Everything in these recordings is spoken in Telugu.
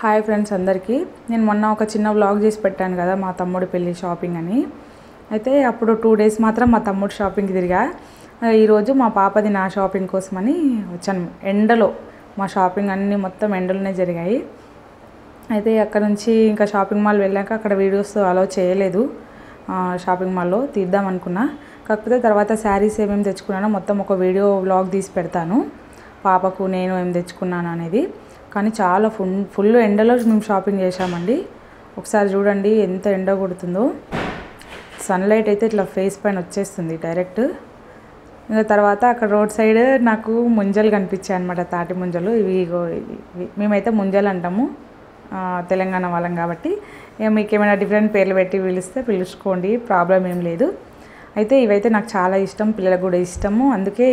హాయ్ ఫ్రెండ్స్ అందరికీ నేను మొన్న ఒక చిన్న వ్లాగ్ చేసి పెట్టాను కదా మా తమ్ముడి పెళ్లి షాపింగ్ అని. అయితే అప్పుడు 2 డేస్ మాత్రం మా తమ్ముడు షాపింగ్కి తిరిగా. ఈరోజు మా పాపది నా షాపింగ్ కోసమని వచ్చాను. ఎండలో మా షాపింగ్ అన్నీ మొత్తం ఎండలోనే జరిగాయి. అయితే అక్కడ నుంచి ఇంకా షాపింగ్ మాల్ వెళ్ళాక అక్కడ వీడియోస్ అలౌ చేయలేదు. షాపింగ్ మాల్లో తీద్దాం అనుకున్నా. కాకపోతే తర్వాత శారీస్ ఏమేమి తెచ్చుకున్నానో మొత్తం ఒక వీడియో వ్లాగ్ తీసి పెడతాను, పాపకు నేను ఏం తెచ్చుకున్నాను అనేది. కానీ చాలా ఫుల్ ఎండలో మేము షాపింగ్ చేసామండి. ఒకసారి చూడండి ఎంత ఎండ కొడుతుందో. సన్లైట్ అయితే ఇట్లా ఫేస్ పైన వచ్చేస్తుంది డైరెక్ట్. ఇంకా తర్వాత అక్కడ రోడ్ సైడ్ నాకు ముంజలు కనిపించాయి అనమాట, తాటి ముంజలు. ఇవి మేమైతే ముంజలు అంటాము, తెలంగాణ వాళ్ళం కాబట్టి. మీకు ఏమైనా డిఫరెంట్ పేర్లు పెట్టి పిలుచుకోండి, ప్రాబ్లం ఏం లేదు. అయితే ఇవైతే నాకు చాలా ఇష్టం, పిల్లలకు కూడా ఇష్టము. అందుకే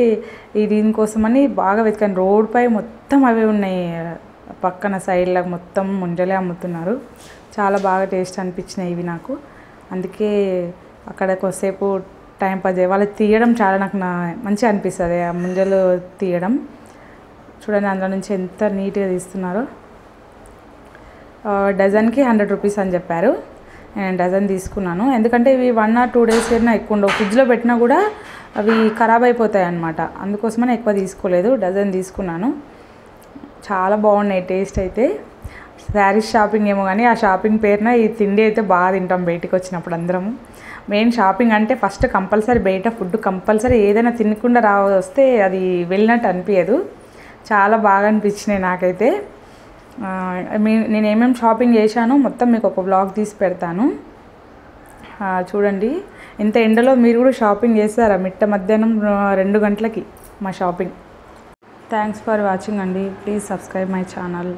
దీనికోసమని బాగా వెతికాను. రోడ్ పై మొత్తం అవే ఉన్నాయి, పక్కన సైడ్లో మొత్తం ముంజలే అమ్ముతున్నారు. చాలా బాగా టేస్ట్ అనిపించినాయి ఇవి నాకు. అందుకే అక్కడ కొద్దిసేపు టైం పాస్ చేయాలి. వాళ్ళకి తీయడం చాలా నాకు మంచిగా అనిపిస్తుంది, ఆ ముంజలు తీయడం. చూడండి అందులో నుంచి ఎంత నీట్గా తీస్తున్నారో. డజన్కి 100 రూపీస్ అని చెప్పారు. నేను డజన్ తీసుకున్నాను, ఎందుకంటే ఇవి 1 or 2 డేస్ కన్నా ఎక్కువ ఉండవు. ఫ్రిడ్జ్లో పెట్టినా కూడా అవి ఖరాబ్ అయిపోతాయి అన్నమాట. అందుకోసమని ఎక్కువ తీసుకోలేదు, డజన్ తీసుకున్నాను. చాలా బాగున్నాయి టేస్ట్ అయితే. శారీస్ షాపింగ్ ఏమో కానీ ఆ షాపింగ్ పేరున ఈ తిండి అయితే బాగా తింటాం బయటికి వచ్చినప్పుడు అందరము. మెయిన్ షాపింగ్ అంటే ఫస్ట్ కంపల్సరీ బయట ఫుడ్ కంపల్సరీ, ఏదైనా తినకుండా వస్తే అది వెళ్ళినట్టు అనిపించదు. చాలా బాగా అనిపించినాయి నాకైతే. నేను ఏమేమి షాపింగ్ చేశానో మొత్తం మీకు ఒక వ్లాగ్ తీసి పెడతాను, చూడండి. ఇంత ఎండలో మీరు కూడా షాపింగ్ చేస్తారా? మిట్ట మధ్యాహ్నం 2 గంటలకి మా షాపింగ్. థ్యాంక్స్ ఫర్ వాచింగ్ అండి. Please subscribe my channel.